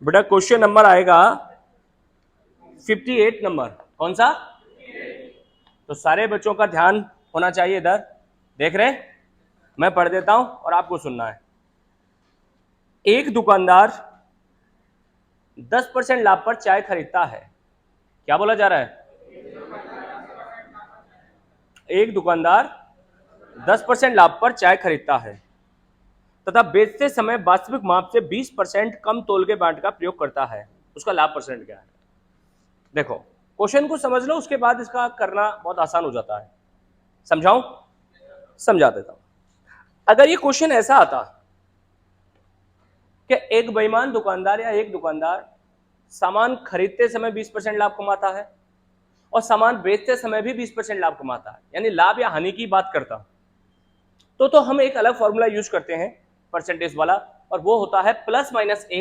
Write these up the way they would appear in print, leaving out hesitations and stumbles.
बेटा question number आएगा 58 number. कौन सा? तो सारे बच्चों का ध्यान होना चाहिए इधर। देख रहे? मैं पढ़ देता हूं और आपको सुनना है। एक दुकानदार 10% लाभ पर चाय खरीदता है। क्या बोला जा रहा है? एक दुकानदार 10% लाभ पर चाय खरीदता है तथा बेचते समय वास्तविक माप से 20% कम तोल के बांट का प्रयोग करता है। उसका लाभ परसेंट क्या है? देखो क्वेश्चन को समझ लो, उसके बाद इसका करना बहुत आसान हो जाता है। समझाऊं? समझा देता हूं। अगर ये क्वेश्चन ऐसा आता कि एक बेईमान दुकानदार या एक दुकानदार सामान खरीदते समय 20% लाभ कमाता है और सामान बेचते समय भी 20% लाभ कमाता है, यानी लाभ या हानि की बात करता, तो हम एक अलग फॉर्मूला यूज करते हैं परसेंटेज वाला, और वो होता है plus minus A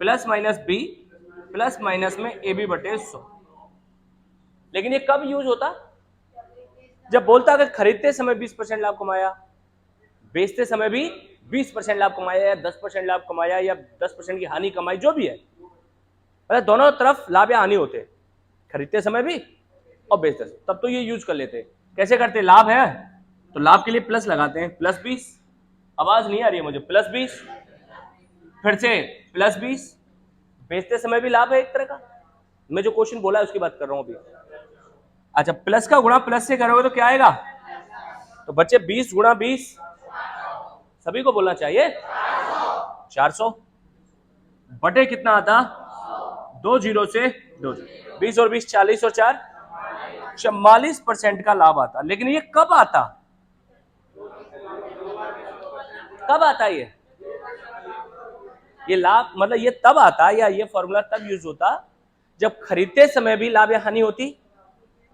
plus minus B plus minus में ए बी बटे 100। लेकिन ये कब यूज होता? जब बोलता अगर खरीदते समय 20% लाभ कमाया, बेचते समय भी 20% लाभ कमाया या 10% लाभ कमाया या 10% की हानि कमाई, जो भी है, मतलब दोनों तरफ लाभ या हानि होते, खरीदते समय भी और बेचते समय, तब तो ये यूज कर लेते। कैसे करते? लाभ है तो लाभ के लिए प्लस लगाते हैं, प्लस 20। आवाज नहीं आ रही है मुझे। प्लस 20, फिर से प्लस 20। बेचते समय भी लाभ है एक तरह का। मैं जो क्वेश्चन बोला है उसकी बात कर रहा हूं अभी। अच्छा, प्लस का गुणा प्लस से करोगे तो क्या आएगा? तो बच्चे 20 गुणा 20, सभी को बोलना चाहिए 400 बटे कितना आता? 2 जीरो से 2 20 और 20 40 और 4 44% का लाभ आता। लेकिन ये कब आता? कब आता ये लाभ? मतलब ये तब आता या ये फॉर्मूला तब यूज होता जब खरीदते समय भी लाभ या हानि होती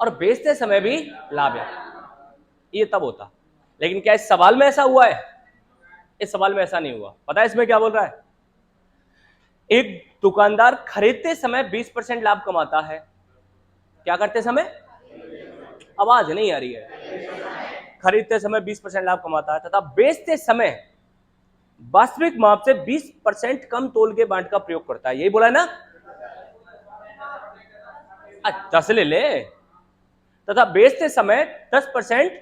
और बेचते समय भी लाभ या, ये तब होता। लेकिन क्या इस सवाल में ऐसा हुआ है? इस सवाल में ऐसा नहीं हुआ। पता है इसमें क्या बोल रहा है? एक दुकानदार खरीदते समय 20% लाभ कमाता है। क्या करते समय? आवाज नहीं आ रही है। खरीदते समय 20% लाभ कमाता है तथा बेचते समय वास्तविक माप से 20% कम तोल के बांट का प्रयोग करता है। यही बोला है ना? अच्छा से ले ले। तथा बेचते समय 10%,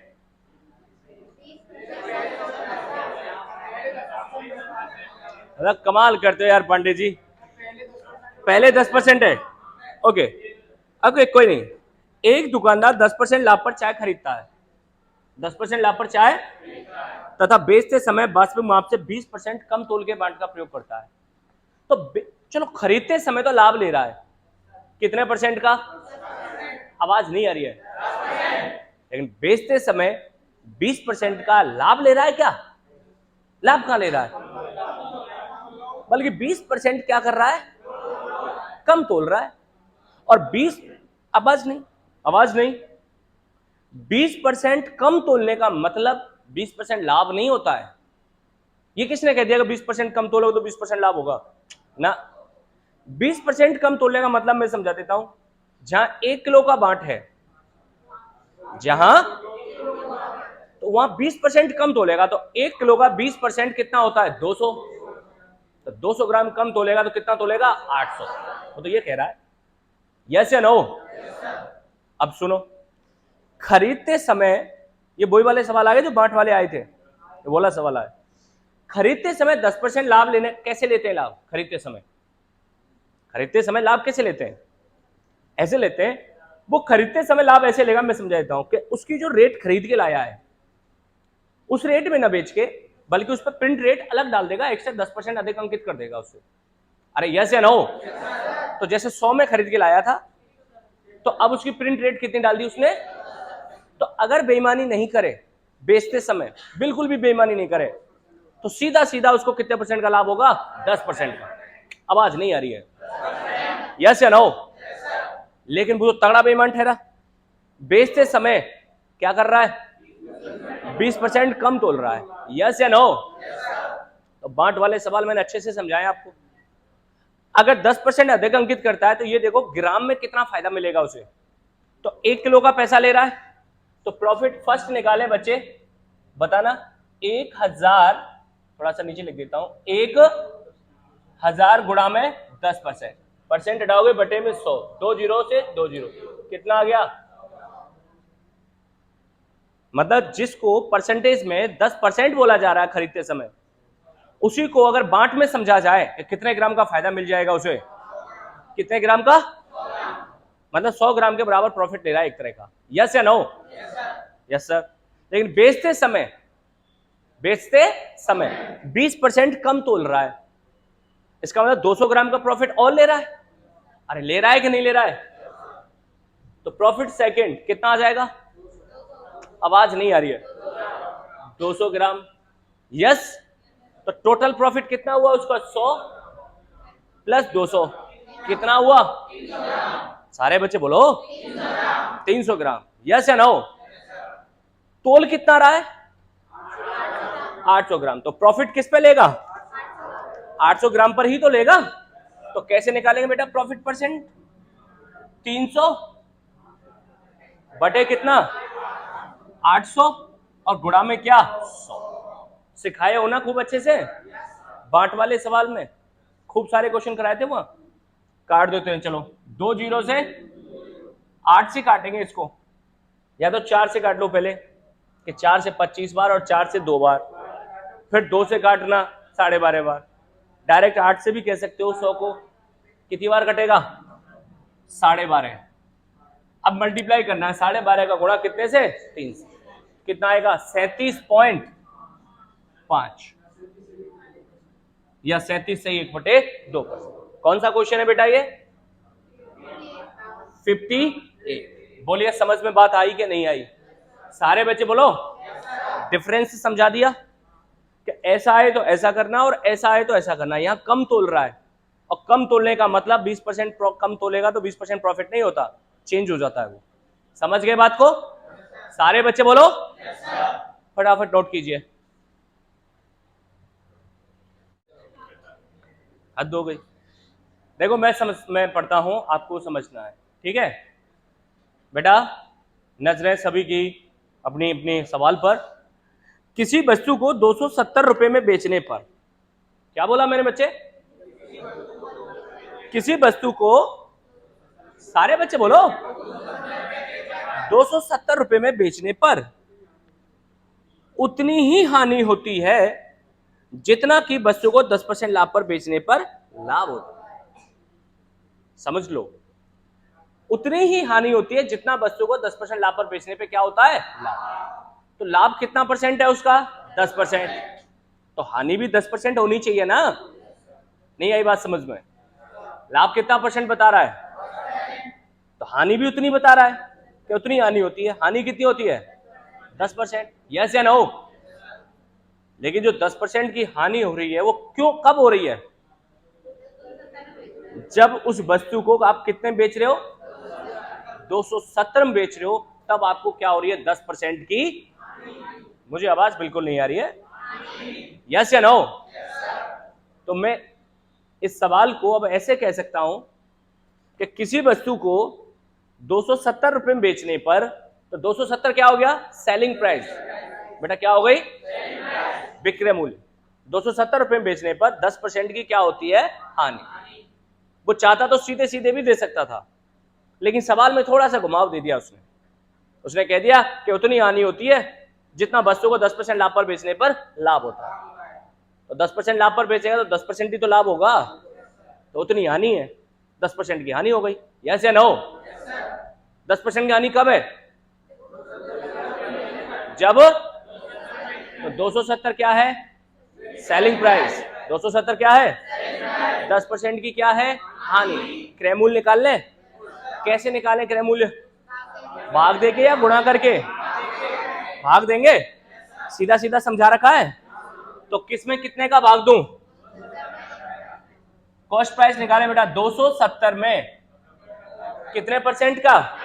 मतलब कमाल करते हो यार पांडे जी। पहले 10% है। ओके ओके, कोई नहीं। एक दुकानदार 10% लाभ पर चाय खरीदता है, 10% लाभ पर चाय, तथा बेचते समय वास्तविक माप से 20% कम तोल के बांट का प्रयोग करता है। तो चलो खरीदते समय तो लाभ ले रहा है, कितने परसेंट का? आवाज नहीं आ रही है। लेकिन बेचते समय 20% का लाभ ले रहा है। क्या लाभ कहां ले रहा है? बल्कि 20% क्या कर रहा है? कम तोल रहा है। और 20, आवाज नहीं, आवाज नहीं, 20% कम तोलने का मतलब 20% लाभ नहीं होता है। ये किसने कह दिया कि 20% कम तोलोगे तो 20% लाभ होगा? ना, 20% कम तोलने का मतलब मैं समझा देता हूं। जहां 1 किलो का बांट है, जहां, तो वहां 20% कम तोलेगा, तो 1 किलो का 20% कितना होता है? 200। तो 200 ग्राम कम तोलेगा तो कितना तोलेगा? 800। वो तो ये कह रहा है। यस या नो? अब सुनो, खरीदते समय, ये वही वाले सवाल आ गए जो बांट वाले आए थे, ये बोला सवाल आए। खरीदते समय 10% लाभ लेने, कैसे लेते हैं लाभ? खरीदते समय लाभ कैसे लेते हैं? ऐसे लेते हैं। वो खरीदते समय लाभ ऐसे लेगा, मैं समझा देता हूं कि उसकी जो रेट खरीद के लाया है उस रेट में ना बेच के, बल्कि उस पर प्रिंट रेट अलग डाल देगा, एक्स्ट्रा 10% अधिक अंकित कर देगा उससे। अरे यस या नो? तो जैसे 100 में खरीद के लाया था, तो अब उसकी प्रिंट रेट कितनी डाल दी उसने? तो अगर बेईमानी नहीं करे, बेचते समय बिल्कुल भी बेईमानी नहीं करे, तो सीधा सीधा उसको कितने परसेंट का लाभ होगा? 10% का। आवाज नहीं आ रही है। यस या नो? लेकिन वो तगड़ा बेईमान ठहरा, बेचते समय क्या कर रहा है? 20% कम तोल रहा है। यस या नो? तो बांट वाले सवाल मैंने अच्छे से समझाया आपको। अगर 10% अधिक अंकित करता है तो ये देखो ग्राम में कितना फायदा मिलेगा उसे। तो 1 किलो का पैसा ले रहा है, तो प्रॉफिट फर्स्ट निकाले बच्चे, बताना। 1000, थोड़ा सा नीचे लिख देता हूं, 1000 1000 गुणा में 10%, परसेंट हटाओगे बटे में 100, 2 जीरो से 2 जीरो, कितना आ गया? मतलब जिसको परसेंटेज में 10% बोला जा रहा है खरीदते समय, उसी को अगर बांट में समझा जाए कितने ग्राम का फायदा मिल जाएगा उसे, कितने ग्राम का, मतलब 100 ग्राम के बराबर प्रॉफिट ले रहा है एक तरह का। यस या नो? Yes sir. लेकिन बेचते समय 20% कम तोल रहा है, इसका मतलब 200 ग्राम का प्रॉफिट और ले रहा है। अरे ले रहा है कि नहीं ले रहा है? तो प्रॉफिट सेकंड कितना आ जाएगा? आवाज नहीं आ रही है। 200 ग्राम। यस। तो टोटल प्रॉफिट कितना हुआ उसका? 100 प्लस 200 कितना हुआ? सारे बच्चे बोलो 300 ग्राम। यस या नो? तोल कितना रहा है? 800 ग्राम। तो प्रॉफिट किस पे लेगा? 800 ग्राम पर ही तो लेगा। तो कैसे निकालेंगे बेटा प्रॉफिट परसेंट? 300 बटे कितना? 800 और गुणा में क्या? 100। सिखाए हो ना खूब अच्छे से, बांट वाले सवाल में खूब सारे क्वेश्चन कराए थे वहां। काट देते हैं, चलो 2 जीरो से 8 से काटेंगे इसको, या तो 4 से काट लो पहले कि 4 से 25 बार और 4 से 2 बार, फिर 2 से काटना 12.5 बार। डायरेक्ट 8 से भी कह सकते हो। 100 को कितनी बार कटेगा? 12.5। अब मल्टीप्लाई करना है, 12.5 का गुणा कितने से? 3 से। कितना आएगा? 37.5 या 37 से 1/2%। कौन सा क्वेश्चन है बेटा ये? 58। बोलिए समझ में बात आई कि नहीं आई? सारे बच्चे बोलो। डिफरेंस समझा दिया कि ऐसा आए तो ऐसा करना और ऐसा आए तो ऐसा करना। यहां कम तोल रहा है, और कम तोलने का मतलब 20% कम तोलेगा तो 20% प्रॉफिट नहीं होता, चेंज हो जाता है वो। समझ गए बात को? सारे बच्चे बोलो। फटाफट नोट कीजिए। हद हो गई। देखो मैं पढ़ता हूं, आपको समझना है, ठीक है बेटा? नजरें सभी की अपनी अपनी सवाल पर। किसी वस्तु को 270 रुपए में बेचने पर, क्या बोला मेरे बच्चे? किसी वस्तु को, सारे बच्चे बोलो, 270 रुपए में बेचने पर उतनी ही हानि होती है जितना कि वस्तु को 10% लाभ पर बेचने पर लाभ होता है। समझ लो, उतनी ही हानि होती है जितना वस्तु को 10% लाभ पर बेचने पे क्या होता है? लाभ। तो लाभ कितना परसेंट है उसका? 10%। तो हानि भी 10% होनी चाहिए ना? नहीं आई बात समझ में? लाभ कितना परसेंट बता रहा है, तो हानि भी उतनी बता रहा है कि उतनी हानि होती है। हानि कितनी होती है? 10%। यस या नो? लेकिन जो 10% की हानि हो रही है वो क्यों, कब हो रही है? जब उस वस्तु को आप कितने बेच रहे हो? 270 में बेच रहे हो, तब आपको क्या हो रही है? 10% की। मुझे आवाज बिल्कुल नहीं आ रही है। यस या नो? तो मैं इस सवाल को अब ऐसे कह सकता हूं कि किसी वस्तु को 270 रुपए में बेचने पर, तो 270 क्या हो गया? Selling price. बेटा क्या हो गई? विक्रय मूल्य। 270 रुपए में बेचने पर 10% की क्या होती है? हानि। वो चाहता तो सीधे सीधे भी दे सकता था, लेकिन सवाल में थोड़ा सा घुमाव दे दिया उसने कह दिया कि उतनी हानि होती है जितना वस्तु को 10% लाभ पर बेचने पर लाभ होता है। तो 10% लाभ पर बेचेगा तो 10% ही तो लाभ होगा, तो उतनी हानि है, 10% की हानि हो गई। यस या नो? 10% की हानि कब है? जब, तो 270 क्या है? Selling price. 270 क्या है? 10% की क्या है? हानि। क्रय मूल्य निकाल लें। कैसे निकालें क्रय मूल्य? भाग देके या गुणा करके? भाग देंगे। सीधा सीधा समझा रखा है। तो किसमें कितने का भाग दूं? कॉस्ट प्राइस निकालें बेटा। 270 में कितने परसेंट का?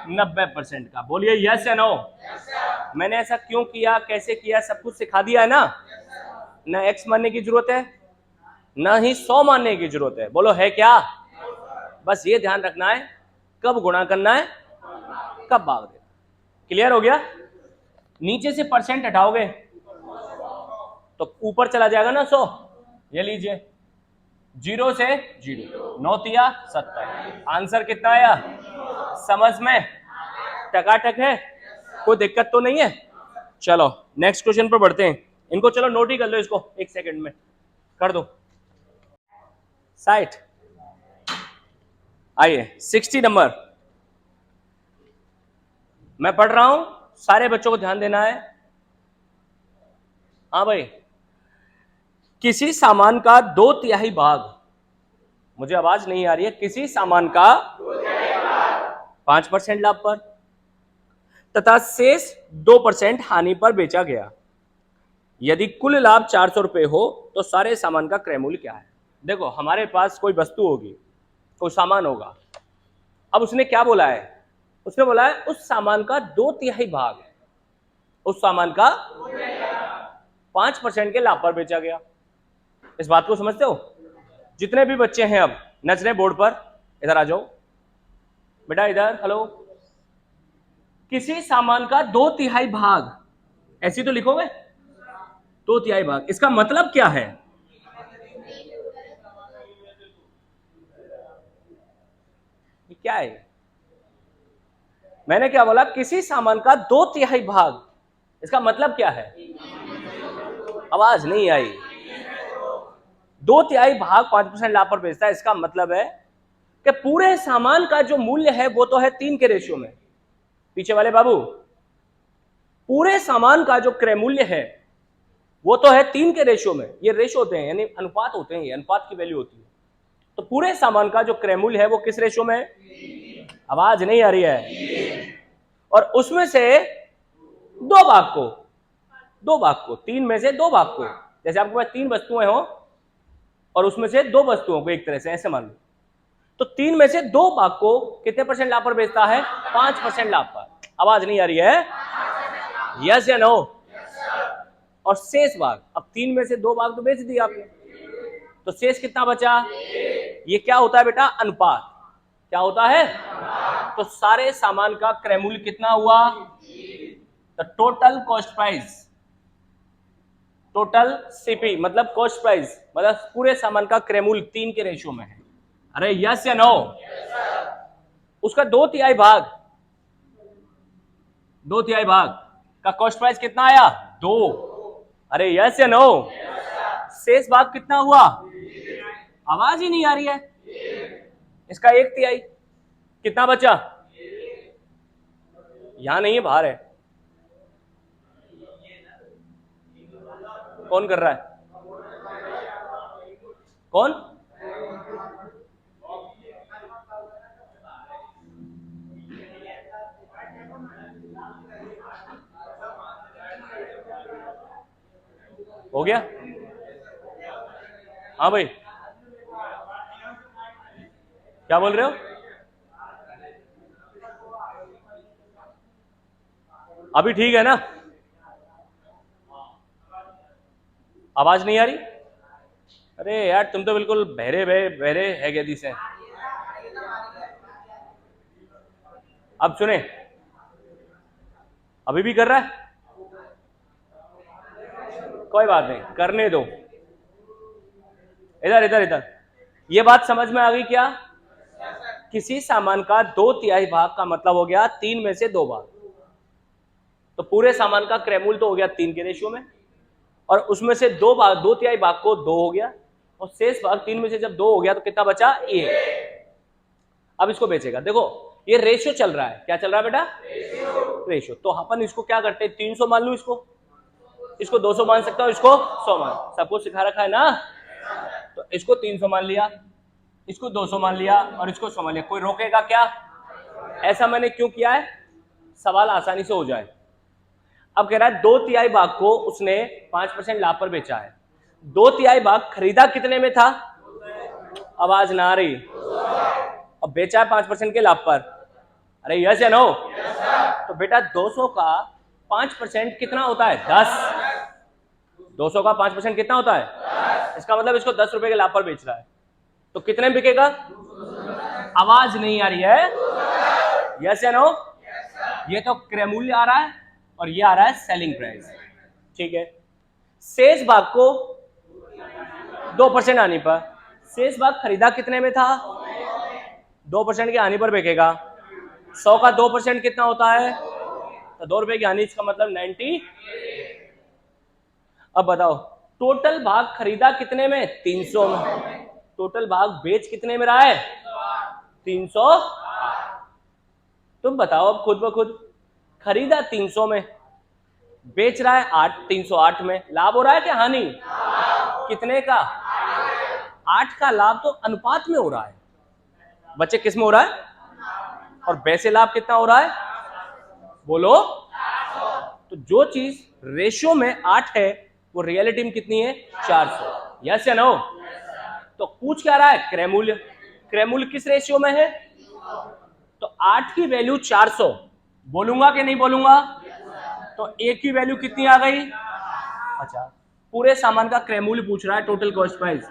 90% का। बोलिए यस या नो? मैंने ऐसा क्यों किया, कैसे किया, सब कुछ सिखा दिया है ना? ना एक्स मानने की जरूरत है, ना ही 100 मानने की जरूरत है। बोलो है क्या? बस ये ध्यान रखना है कब गुणा करना है, कब भाग देना। क्लियर हो गया? नीचे से परसेंट हटाओगे तो ऊपर चला जाएगा ना 100। ये लीजिए, 0 से 0, 9 तिया 70। आंसर कितना आया? समझ में टकाटक है, कोई दिक्कत तो नहीं है? चलो नेक्स्ट क्वेश्चन पर बढ़ते हैं। इनको चलो नोट ही कर लो, इसको एक सेकंड में कर दो। 60, आइए 60 नंबर मैं पढ़ रहा हूं, सारे बच्चों को ध्यान देना है। हाँ भाई, किसी सामान का 2/3 भाग, मुझे आवाज नहीं आ रही है, किसी सामान का 5% लाभ पर तथा शेष 2% हानि पर बेचा गया। यदि कुल लाभ 400 रुपए हो तो सारे सामान का क्रय मूल्य क्या है? देखो हमारे पास कोई वस्तु होगी, कोई सामान होगा। अब उसने क्या बोला है? उसने बोला है उस सामान का 2/3 भाग, उस सामान का 5% के लाभ पर बेचा गया। इस बात को समझते हो? जितने भी बच्चे हैं अब नच रहे बोर्ड पर, इधर आ जाओ बेटा, इधर। हेलो, किसी सामान का 2/3 भाग, ऐसी तो लिखोगे 2/3 भाग, इसका मतलब क्या है? ये क्या है? मैंने क्या बोला? किसी सामान का 2/3 भाग, इसका मतलब क्या है? आवाज नहीं आई। 2/3 भाग 5% लाभ पर बेचता है, इसका मतलब है कि पूरे सामान का जो मूल्य है वो तो है 3 के रेशियो में। पीछे वाले बाबू, पूरे सामान का जो क्रय मूल्य है वो तो है 3 के रेशियो में। ये रेशियो होते हैं, यानी अनुपात होते हैं, ये अनुपात की वैल्यू होती है। तो पूरे सामान का जो क्रय मूल्य है वो किस रेशियो में है? आवाज नहीं आ रही है। और उसमें से 2 भाग को 3 में से 2 भाग को, जैसे आपके पास 3 वस्तुएं हो और उसमें से 2 वस्तुओं को एक तरह से ऐसे मान लो, तो 3 में से 2 भाग को कितने % लाभ पर बेचता है? 5% लाभ पर। आवाज नहीं आ रही है? यस या नो? और शेष भाग, अब 3 में से 2 भाग तो बेच दिया आपने, तो शेष कितना बचा? ये क्या होता है बेटा? अनुपात। क्या होता है? तो सारे सामान का क्रय मूल्य कितना हुआ? The total cost price, total CP मतलब कॉस्ट प्राइस, मतलब पूरे सामान का क्रय मूल्य 3 के रेशियो में है। अरे यस या नो? उसका 2/3 भाग, 2/3 भाग का कॉस्ट प्राइस कितना आया? 2। अरे यस या नो? शेष भाग कितना हुआ? आवाज ही नहीं आ रही है। इसका 1/3 कितना बचा? यहां नहीं है, बाहर है। कौन कर रहा है? कौन? हो गया? हाँ भाई, क्या बोल रहे हो? अभी ठीक है ना? आवाज नहीं आ रही? अरे यार तुम तो बिल्कुल बहरे बहरे है गैदी से। अब सुने, अभी भी कर रहा है? कोई बात नहीं, करने दो। इधर इधर इधर, ये बात समझ में आ गई क्या? किसी सामान का 2/3 भाग का मतलब हो गया 3 में से 2 भाग। तो पूरे सामान का क्रय मूल्य तो हो गया 3 के रेशियो में, और उसमें से 2 भाग, 2/3 भाग को 2 हो गया, और शेष भाग 3 में से जब 2 हो गया तो कितना बचा? 1। अब इसको बेचेगा। देखो ये रेशियो चल रहा है, क्या चल रहा है बेटा? रेशियो। तो अपन इसको क्या करते हैं? 300 मान लू, इसको 200 मान सकता हूं, इसको 100 मान, सबको सिखा रखा है ना? तो इसको 300 मान लिया, इसको 200 मान लिया और इसको 100 मान लिया। कोई रोकेगा क्या? ऐसा मैंने क्यों किया है? सवाल आसानी से हो जाए। अब कह रहा है 2/3 भाग को उसने 5% लाभ पर बेचा है। 2/3 भाग खरीदा कितने में था? आवाज ना आ रही। अब बेचा है 5% के लाभ पर। अरे यस या नो? तो बेटा 200 का 5% कितना होता है? 10। 200 का 5% कितना होता है? इसका मतलब इसको 10 रुपए के लाभ पर बेच रहा है, तो कितने में बिकेगा? आवाज नहीं आ रही है? यस या नो? ये तो क्रय मूल्य आ रहा है और ये आ रहा है सेलिंग प्राइस। ठीक है, शेष भाग को 2% आने पर शेष भाग खरीदा कितने में था? 2% की हानि पर बिकेगा। 100 का 2% कितना होता है? तो 2 रुपए की हानि, इसका मतलब 90। अब बताओ टोटल भाग खरीदा कितने में? 300 में। टोटल भाग बेच कितने में रहा है? 300। तुम बताओ अब खुद ब खुद, खरीदा 300 में, बेच रहा है 308 में, लाभ हो रहा है क्या हानि? कितने का? 8 का लाभ तो अनुपात में हो रहा है बच्चे, किस में हो रहा है? और वैसे लाभ कितना हो रहा है? बोलो। तो जो चीज रेशियो में 8 है वो रियलिटी में कितनी है? 400। यस या नो? तो पूछ क्या रहा है? क्रय मूल्य। क्रय मूल्य किस रेशियो में है? तो 8 की वैल्यू 400, बोलूंगा कि नहीं बोलूंगा? तो 1 की वैल्यू कितनी आ गई? 50। पूरे सामान का क्रय मूल्य पूछ रहा है, टोटल कॉस्ट प्राइस।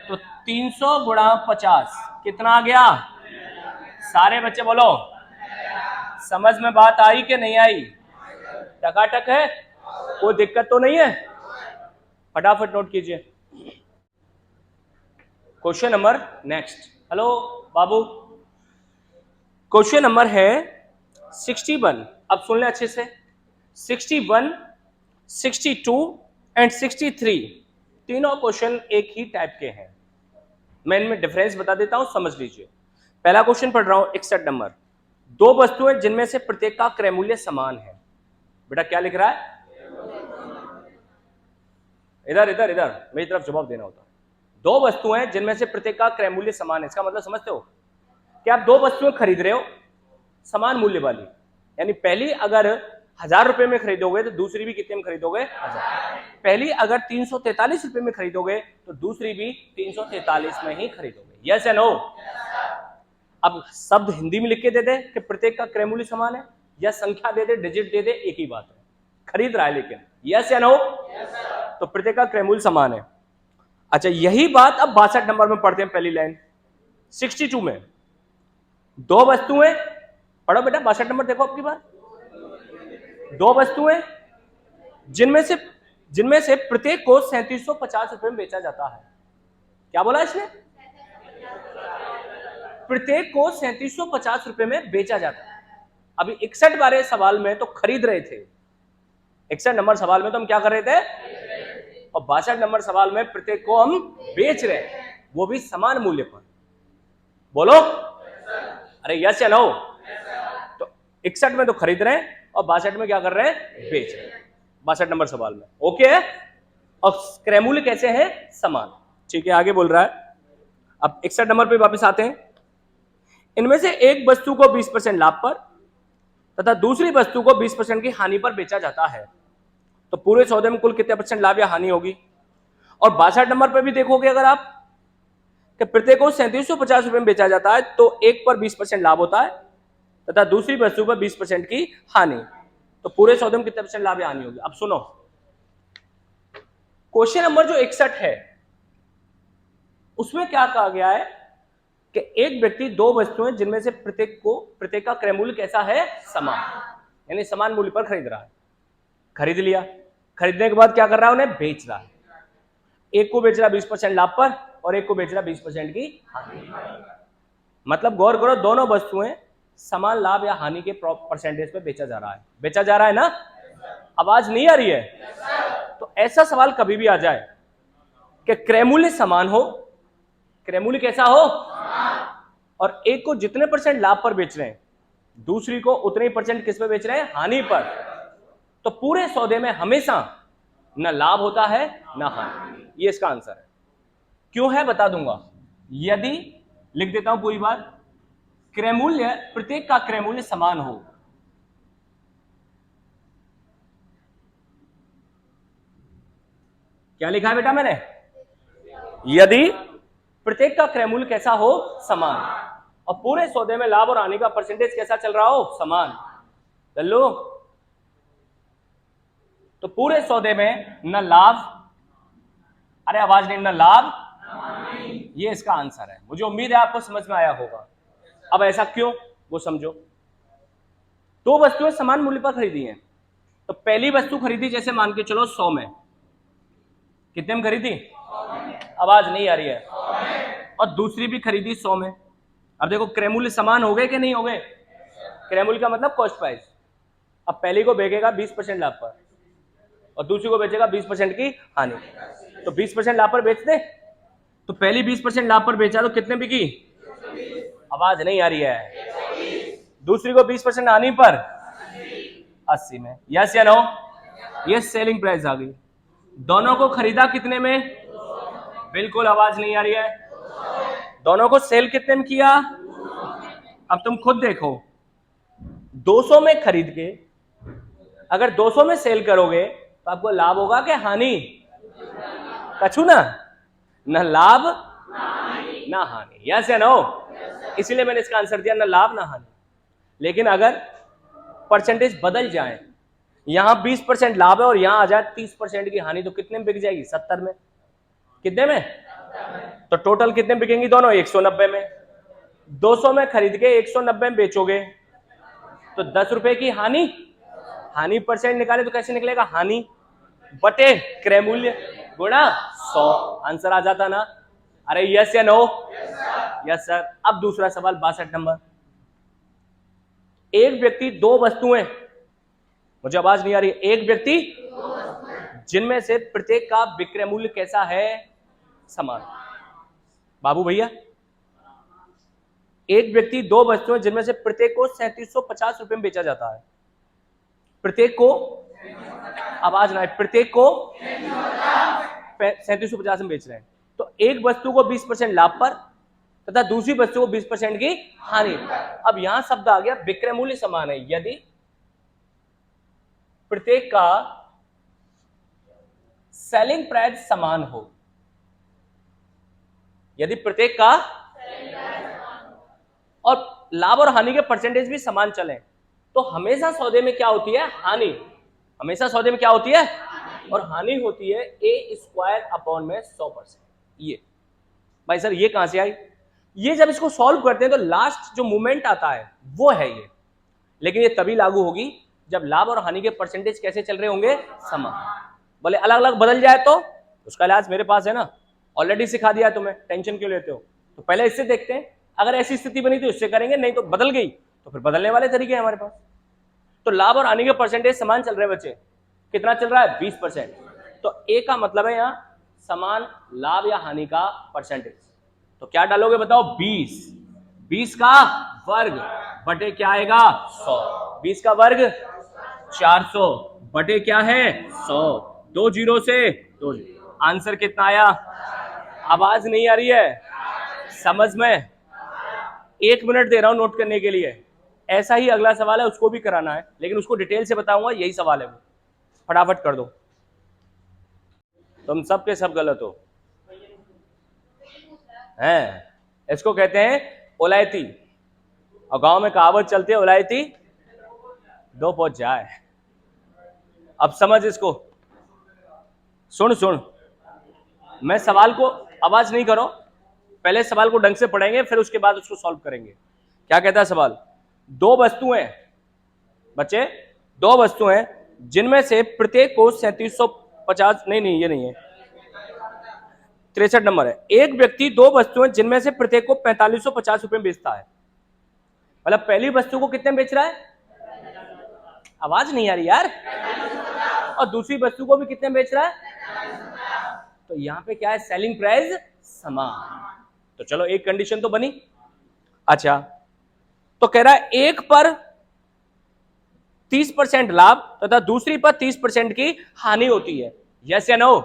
तो 300 गुणा 50 कितना आ गया? सारे बच्चे बोलो, समझ में बात आई कि नहीं आई? टकाटक है, कोई दिक्कत तो नहीं है? फटाफट नोट कीजिए। Question number next. हेलो बाबू, क्वेश्चन नंबर है 61। अब सुन ले अच्छे से। 61, 62 एंड 63 तीनों क्वेश्चन एक ही टाइप के हैं। मैं इनमें डिफरेंस बता देता हूं, समझ लीजिए। पहला क्वेश्चन पढ़ रहा हूं 61 नंबर। दो वस्तुएं जिनमें से प्रत्येक का क्रय मूल्य समान है। बेटा क्या लिख रहा है? इधर इधर इधर मेरी तरफ जवाब देना होता। दो वस्तुएं जिनमें से प्रत्येक का क्रय मूल्य समान है, इसका मतलब समझते हो कि आप दो वस्तुएं खरीद रहे हो समान मूल्य वाली, यानी पहली अगर 1000 रुपए में खरीदोगे तो दूसरी भी कितने में खरीदोगे? 1000। पहली अगर 343 रुपए में खरीदोगे तो दूसरी भी 343 में ही खरीदोगे। यस या नो? अब शब्द हिंदी में लिख के दे दे कि प्रत्येक का क्रय मूल्य समान है, या संख्या दे दे, डिजिट दे दे, एक ही बात है, खरीद रहा है लेकिन। यस या नो? तो प्रत्येक का क्रय मूल्य समान है। अच्छा, यही बात अब 62 नंबर में पढ़ते हैं। पहली लाइन 62 में दो वस्तुएं, पढ़ो बेटा 62 नंबर देखो आपकी बात। दो वस्तुएं जिनमें से प्रत्येक को 3750 रुपए में बेचा जाता है। क्या बोला इसने? प्रत्येक को 3750 रुपए में बेचा जाता है। अभी 61 वाले सवाल में तो खरीद रहे थे, 61 नंबर सवाल में तो हम क्या कर रहे थे? और 62 नंबर सवाल में प्रत्येक को हम बेच रहे हैं, वो भी समान मूल्य पर। बोलो अरे यस या नो? तो 61 में तो खरीद रहे हैं और 62 में क्या कर रहे हैं? बेच रहे हैं। 62 नंबर सवाल में ओके है। और क्रय मूल्य कैसे है? समान। ठीक है, आगे बोल रहा है। अब 61 नंबर पे वापस आते हैं। इनमें से एक वस्तु को 20% लाभ पर तथा दूसरी वस्तु को 20% की हानि पर बेचा जाता है, तो पूरे सौदे में कुल कितने % लाभ या हानि होगी? और 62 नंबर पर भी देखोगे अगर आप कि प्रत्येक को 3750 रुपए में बेचा जाता है, तो एक पर 20% लाभ होता है तथा दूसरी वस्तु पर 20% की हानि, तो पूरे सौदे में कितने % लाभ या हानि होगी? अब सुनो, क्वेश्चन नंबर जो 61 है उसमें क्या कहा गया है कि एक व्यक्ति दो वस्तुएं जिनमें से प्रत्येक का क्रय मूल्य कैसा है? समान, यानी समान मूल्य पर खरीद रहा है। खरीद लिया, खरीदने के बाद क्या कर रहा है? उन्हें बेच रहा है। एक को बेच रहा 20% लाभ पर और एक को बेच रहा 20% की हानि। मतलब गौर करो, दोनों वस्तुएं समान लाभ या हानि के परसेंटेज पे बेचा जा रहा है। बेचा जा रहा है ना? आवाज नहीं आ रही है? तो ऐसा सवाल कभी भी आ जाए कि क्रय मूल्य समान हो, क्रय मूल्य कैसा हो, और एक को जितने % लाभ पर बेच रहे हैं दूसरी को उतने ही % किस पे बेच रहे हैं? हानि पर, तो पूरे सौदे में हमेशा न लाभ होता है न हानि। ये इसका आंसर है। क्यों है बता दूंगा। यदि लिख देता हूं पूरी बात, क्रय मूल्य, प्रत्येक का क्रय मूल्य समान हो, क्या लिखा है बेटा मैंने? यदि प्रत्येक का क्रय मूल्य कैसा हो? समान, और पूरे सौदे में लाभ और हानि का परसेंटेज कैसा चल रहा हो? समान। चलो, तो पूरे सौदे में न लाभ, अरे आवाज नहीं, न लाभ, ये इसका आंसर है। मुझे उम्मीद है आपको समझ में आया होगा। अब ऐसा क्यों, वो समझो। दो वस्तुएं समान मूल्य पर खरीदी हैं, तो पहली वस्तु खरीदी जैसे मान के चलो 100 में, कितने में खरीदी? आवाज नहीं आ रही है। और दूसरी भी खरीदी 100 में। अब देखो क्रय मूल्य समान हो गए कि नहीं हो गए? क्रय मूल्य का मतलब कॉस्ट प्राइस। अब पहली को बेचेगा 20% लाभ पर और दूसरी को बेचेगा 20% की हानि, तो 20% लाभ पर बेच दे। तो पहली 20% लाभ पर बेचा तो कितने बिकी? आवाज नहीं आ रही है। दूसरी को 20% हानि पर 80 में। यस या नो? ये सेलिंग प्राइस आ गई। दोनों को खरीदा कितने में? बिल्कुल आवाज नहीं आ रही है। दोनों को सेल कितने में किया? अब तुम खुद देखो, 200 में खरीद के अगर 200 में सेल करोगे तो आपको लाभ होगा कि हानि? कछू ना, न लाभ ना हानि। यस या नो? इसीलिए मैंने इसका आंसर दिया, न लाभ ना हानि। लेकिन अगर परसेंटेज बदल जाए, यहां 20% लाभ है और यहां आ जाए 30% की हानि, तो कितने में बिक जाएगी? 70 में। कितने में? तो टोटल कितने में बिकेंगी दोनों? 190 में। 200 में खरीद के 190 में बेचोगे तो 10 रुपए की हानि। हानि परसेंट निकाले तो कैसे निकलेगा? हानि बटे क्रय मूल्य गुणा 100। आंसर आ जाता ना? अरे यस या नो? Yes sir. अब दूसरा सवाल 62 नंबर। एक व्यक्ति दो वस्तुएं, मुझे आवाज नहीं आ रही, एक व्यक्ति जिनमें से प्रत्येक का विक्रय मूल्य कैसा है? समान। बाबू भैया, एक व्यक्ति दो वस्तुएं जिनमें से प्रत्येक को 3750 रुपए में बेचा जाता है। प्रत्येक को, आवाज ना, प्रत्येक को 3750 में बेच रहे हैं। तो एक वस्तु को 20% लाभ पर तथा दूसरी वस्तु को 20% की हानि। अब यहां शब्द आ गया विक्रय मूल्य समान है यदि प्रत्येक का सेलिंग प्राइस समान हो। यदि प्रत्येक का और लाभ और हानि के परसेंटेज भी समान चले तो हमेशा सौदे में क्या होती है? हानि। हमेशा सौदे में क्या होती है? और हानि होती है a² ये। भाई सर ये कहां से आई? ये जब इसको सॉल्व करते हैं तो लास्ट जो मूवमेंट आता है वो है ये। लेकिन ये तभी लागू होगी जब लाभ और हानि के परसेंटेज कैसे चल रहे होंगे? समान। बोले अलग अलग बदल जाए तो उसका इलाज मेरे पास है ना, ऑलरेडी सिखा दिया तुम्हें, टेंशन क्यों लेते हो? तो पहले इससे देखते हैं, अगर ऐसी स्थिति बनी तो इससे करेंगे, नहीं तो बदल गई तो फिर बदलने वाले तरीके हैं हमारे पास। तो लाभ और हानि के परसेंटेज समान चल रहे हैं बच्चे। कितना चल रहा है? 20%। तो ए का मतलब है यहां समान लाभ या हानि का परसेंटेज। तो क्या डालोगे बताओ? 20 का वर्ग बटे क्या आएगा? 100। 20 का वर्ग 400 बटे क्या है? 100। 2 जीरो से 2 जीरो। आंसर कितना आया? आवाज नहीं आ रही है? समझ में? 1 मिनट दे रहा हूं नोट करने के लिए। ऐसा ही अगला सवाल है, उसको भी कराना है, लेकिन उसको डिटेल से बताऊंगा। यही सवाल है वो, फटाफट कर दो। तुम सब के सब गलत हो हैं। इसको कहते हैं ओलायती, और गांव में कहावत चलती है ओलायती दो पहुंच जाए। अब समझ इसको, सुन सुन, मैं सवाल को, आवाज नहीं करो, पहले सवाल को ढंग से पढ़ेंगे फिर उसके बाद उसको सॉल्व करेंगे। क्या कहता है सवाल? दो वस्तुएं बच्चे, दो वस्तुएं जिनमें से प्रत्येक को 3750, नहीं ये नहीं है, 63 नंबर है। एक व्यक्ति दो वस्तुएं जिनमें से प्रत्येक को 4550 रुपए में बेचता है। मतलब पहली वस्तु को कितने में बेच रहा है? आवाज नहीं आ रही यार। और दूसरी वस्तु को भी कितने में बेच रहा है? तो यहां पे क्या है? सेलिंग प्राइस समान। तो चलो एक कंडीशन तो बनी। अच्छा, तो कह रहा है एक पर 30% लाभ तथा दूसरी पर 30% की हानि होती है। यस या नो?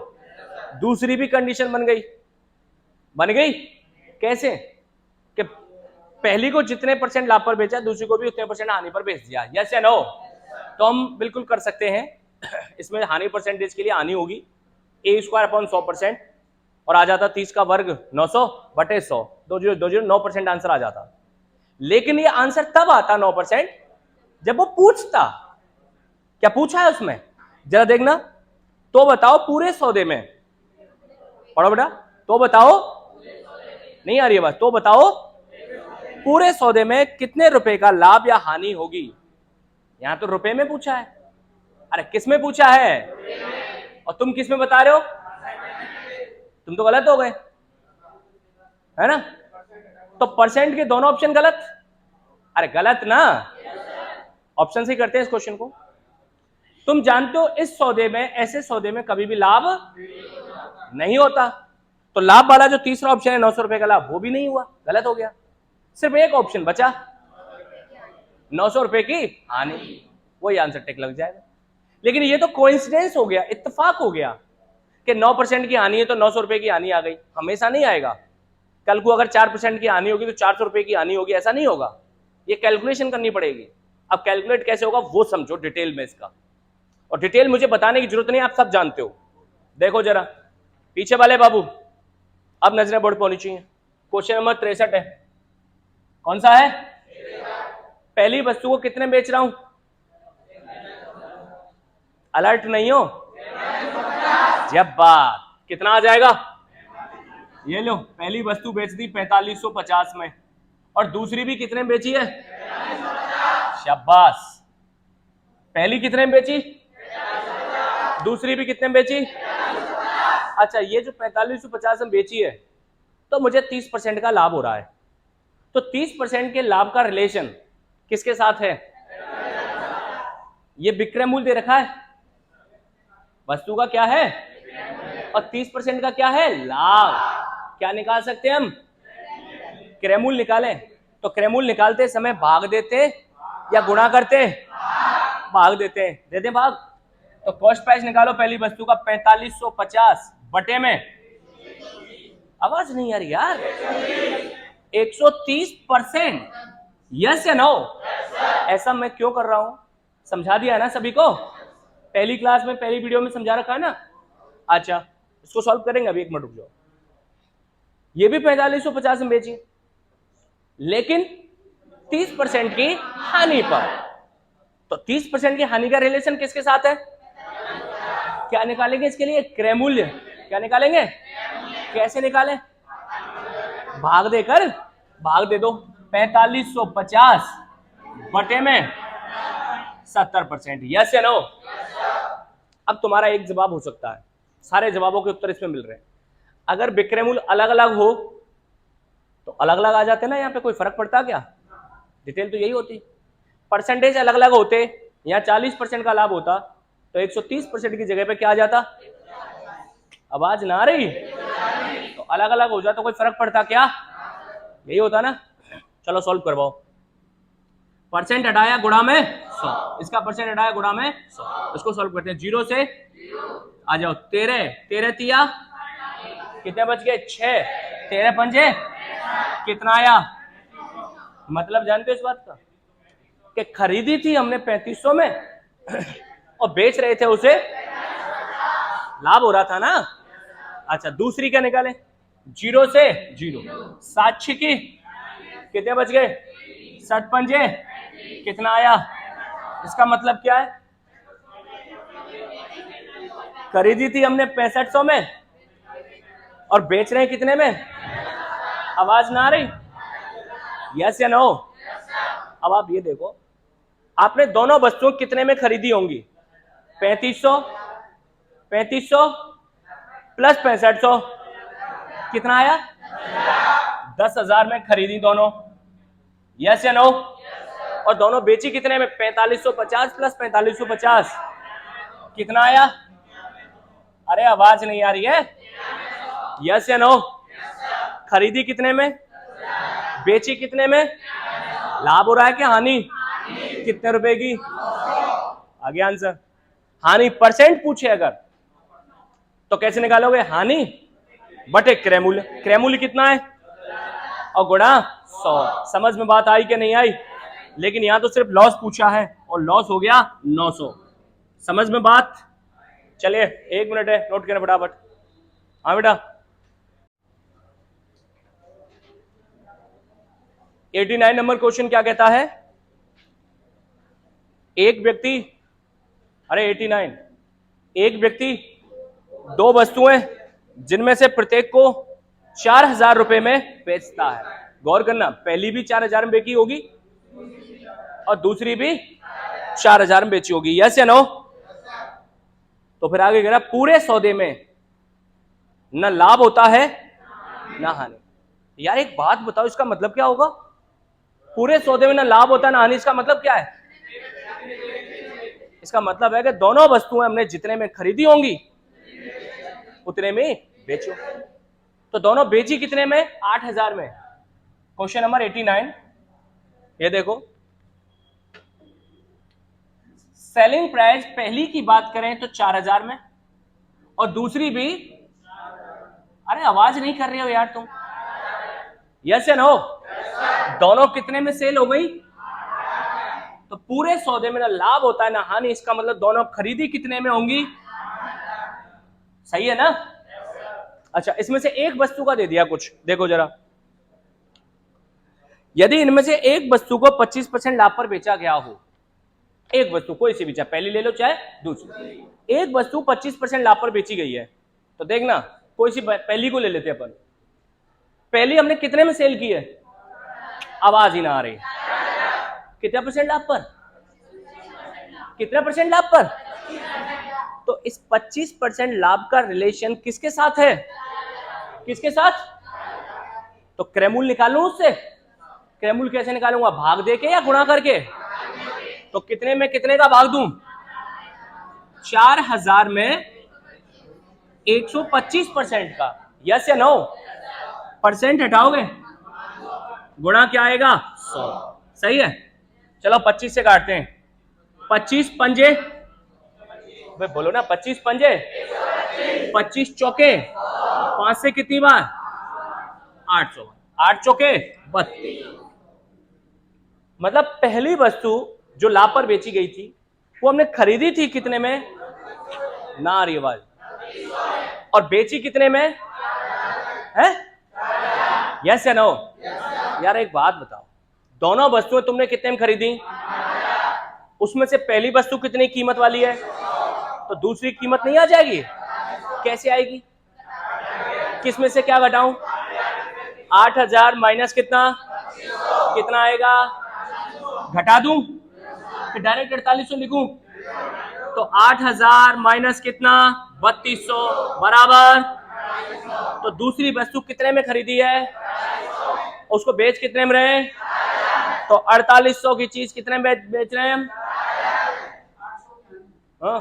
दूसरी भी कंडीशन बन गई। बन गई कैसे? कि पहली को जितने परसेंट लाभ पर बेचा दूसरी को भी उतने परसेंट हानि पर बेच दिया। यस या नो? तो हम बिल्कुल कर सकते हैं। इसमें हानि परसेंटेज के लिए हानि होगी a²/100% और आ जाता 30 का वर्ग 900 बटे 100। 9% आंसर आ जाता। लेकिन ये आंसर तब आता 9% जब वो पूछता। क्या पूछा है उसमें? जरा देखना। तो बताओ पूरे सौदे में, पढ़ो बेटा, तो बताओ, नहीं आ रही है बात, तो बताओ पूरे सौदे में कितने रुपए का लाभ या हानि होगी। यहां तो रुपए में पूछा है। अरे किस में पूछा है? और तुम किस में बता रहे हो? तुम तो गलत हो गए। है ना? तो परसेंट के दोनों ऑप्शन गलत। अरे गलत ना, ऑप्शन से करते हैं इस क्वेश्चन को। तुम जानते हो इस सौदे में, ऐसे सौदे में कभी भी लाभ नहीं होता, तो लाभ वाला जो तीसरा ऑप्शन है 900 रुपए का लाभ, वो भी नहीं हुआ, गलत हो गया। सिर्फ एक ऑप्शन बचा, 900 रुपए की हानि, वही आंसर टिक लग जाएगा। लेकिन ये तो कोइंसिडेंस हो गया, इत्तेफाक हो गया कि 9% की हानि है तो 900 रुपए की हानि आ गई। हमेशा नहीं आएगा। कल को अगर 4% की हानि होगी तो 400 रुपए की हानि होगी, ऐसा नहीं होगा। ये कैलकुलेशन करनी पड़ेगी। अब कैलकुलेट कैसे होगा वो समझो डिटेल में इसका, और डिटेल मुझे बताने की जरूरत नहीं, आप सब जानते हो। देखो जरा पीछे वाले बाबू, अब नजरें बोर्ड पर होनी चाहिए। क्वेश्चन नंबर 63 है, कौन सा है? पहली वस्तु को कितने बेच रहा हूं? अलर्ट नहीं हो? जब बात कितना आ जाएगा? ये लो, पहली वस्तु बेच दी 4550 में, और दूसरी भी कितने में बेची है? शाबाश। पहली कितने में बेची? दूसरी भी कितने में बेची? अच्छा, ये जो 4550 में बेची है तो मुझे 30% का लाभ हो रहा है, तो 30% के लाभ का रिलेशन किसके साथ है? ये विक्रय मूल्य दे रखा है, वस्तु का क्या है, और 30% का क्या है? लाभ। क्या निकाल सकते हैं हम? क्रय मूल्य निकालें। तो क्रय मूल्य निकालते समय भाग देते या गुणा करते? भाग देते हैं, दे दें भाग। तो कॉस्ट प्राइस निकालो पहली वस्तु का 4550 बटे में, आवाज नहीं आ रही यार, 130%। यस या नो? ऐसा मैं क्यों कर रहा हूं, समझा दिया है ना सभी को, पहली क्लास में पहली वीडियो में समझा रखा है ना। अच्छा, इसको सॉल्व करेंगे अभी, एक मिनट रुक जाओ। ये भी 4550 में बेची, लेकिन 30% की हानि पर। तो 30% की हानि का रिलेशन किसके साथ है? क्या निकालेंगे इसके लिए? क्रय मूल्य। क्या निकालेंगे? कैसे निकालें? भाग देकर, भाग दे दो 4550 बटे में 70%। यस या नो? अब तुम्हारा एक जवाब हो सकता है, सारे जवाबों के उत्तर इसमें मिल रहे हैं। अगर विक्रय मूल्य अलग अलग हो तो अलग अलग आ जाते ना, यहाँ पे कोई फर्क पड़ता क्या? डिटेल तो यही होती। परसेंटेज अलग अलग होते, यहाँ 40% का लाभ होता तो 130% की जगह पे क्या आ जाता? आवाज ना आ रही? तो अलग अलग हो जाता तो कोई फर्क पड़ता क्या? यही होता ना। चलो सॉल्व करवाओ। परसेंट हटाया गुणा में 100, इसका परसेंट हटाया गुणा में 100, इसको सॉल्व करते हैं। 0 से आ जाओ, 13 तिया कितने बच गए? 6, 13 पंजे कितना आया? मतलब जानते हो इस बात का कि खरीदी थी हमने 3500 में और बेच रहे थे उसे, लाभ हो रहा था ना। अच्छा, दूसरी क्या निकाले? 0 से 0, 7 छिकी कितने बच गए? 60 पंजे कितना आया? इसका मतलब क्या है? खरीदी थी हमने 6500 में और बेच रहे हैं कितने में? आवाज ना आ रही? यस या नो? अब आप ये देखो, आपने दोनों वस्तुएं कितने में खरीदी होंगी? 3500 प्लस 6500 कितना आया? 10,000 में खरीदी दोनों। यस या नो? और दोनों बेची कितने में? 4550 प्लस 4550 कितना आया? अरे आवाज नहीं आ रही है? यस या नो? खरीदी कितने में? बेची कितने में? लाभ हो रहा है क्या हानि? कितने रुपए की? आगे आंसर। हानि परसेंट पूछे अगर तो कैसे निकालोगे? हानि बटे क्रय मूल्य। क्रय मूल्य कितना है और गुणा 100। समझ में बात आई कि नहीं आई? लेकिन यहां तो सिर्फ लॉस पूछा है और लॉस हो गया 900। समझ में बात? चलिए 1 मिनट है, नोट करें फटाफट। हाँ बेटा, 89 नंबर क्वेश्चन क्या कहता है? एक व्यक्ति, अरे 89, एक व्यक्ति दो वस्तुएं जिनमें से प्रत्येक को 4000 रुपए में बेचता है। गौर करना, पहली भी 4000 में बेची होगी और दूसरी भी 4000 में बेची होगी। यस या नो? तो फिर आगे कह रहा पूरे सौदे में न लाभ होता है न हानि। यार एक बात बताओ, इसका मतलब क्या होगा? पूरे सौदे में ना लाभ होता है ना हानि, इसका मतलब क्या है? इसका मतलब है कि दोनों वस्तुएं हमने जितने में खरीदी होंगी उतने में बेचो। तो दोनों बेची कितने में? 8,000 में। क्वेश्चन नंबर 89, ये देखो, सेलिंग प्राइस पहली की बात करें तो 4,000 में, और दूसरी भी, अरे आवाज नहीं कर रहे हो यार तुम, यस या नो? दोनों कितने में सेल हो गई? तो पूरे सौदे में ना लाभ होता है ना हानि, इसका मतलब दोनों खरीदी कितने में होंगी? सही है ना? अच्छा, इसमें से एक वस्तु का दे दिया कुछ, देखो जरा, यदि इनमें से एक वस्तु को 25% लाभ पर बेचा गया हो, एक वस्तु कोई सी भी, चाहे पहली ले लो चाहे दूसरी, एक वस्तु 25% लाभ पर बेची गई है, तो देखना कोई सी पहली को ले लेते अपन। पहली हमने कितने में सेल की है? आवाज ही ना आ रही। कितना परसेंट लाभ पर? कितना परसेंट लाभ पर? तो इस 25% लाभ का रिलेशन किसके साथ है? किसके साथ? तो क्रयमूल्य निकालूं उससे। क्रयमूल्य कैसे निकालूंगा? भाग दे के या गुणा करके? तो कितने में कितने का भाग दूं? 4,000 में 125% का, यस या नो? परसेंट हटाओगे, गुणा क्या आएगा? 100। सही है। चलो 25 से काटते हैं। 25 पंजे, भाई बोलो ना, 25 पंजे, 25 चौके, 5 से कितनी बार? 800, 8 चौके 32। मतलब पहली वस्तु जो लाभ पर बेची गई थी वो हमने खरीदी थी कितने में? ना रिवाज। और बेची कितने में है? यस या नो? यार एक बात बताओ, दोनों वस्तुएं तुमने कितने में खरीदी? उसमें से पहली वस्तु कितनी कीमत वाली है? तो दूसरी कीमत नहीं आ जाएगी? कैसे आएगी? किस में से क्या घटाऊं? 8,000 माइनस कितना? कितना आएगा? घटा दूं कि डायरेक्ट 4800 लिखूं? तो 8,000 माइनस कितना? 3200 बराबर। तो दूसरी वस्तु कितने में खरीदी है? उसको बेच कितने में रहे? तो 4800 की चीज कितने में बेच रहे हैं हम? हाँ,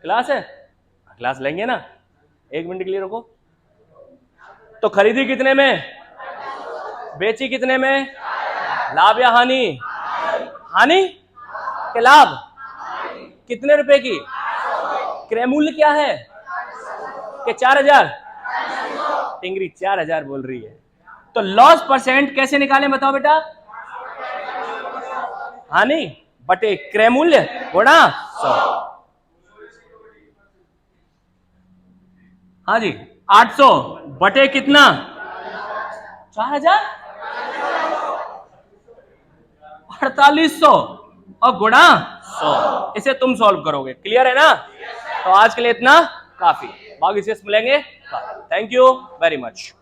क्लास है, क्लास लेंगे ना, 1 मिनट के लिए रुको। तो खरीदी कितने में? बेची कितने में? लाभ या हानि? हानि के लाभ? कितने रुपए की? क्रय मूल्य क्या है? कि 4,000? टिंगरी 4,000 बोल रही है। तो लॉस परसेंट कैसे निकालें बताओ बेटा? हानि बटे क्रय मूल्य गुणा 100। हाँ जी, 800 बटे कितना? 4,000, 4800 और गुणा 100। इसे तुम सॉल्व करोगे, क्लियर है ना? तो आज के लिए इतना काफी, बाकी से मिलेंगे। Thank you very much.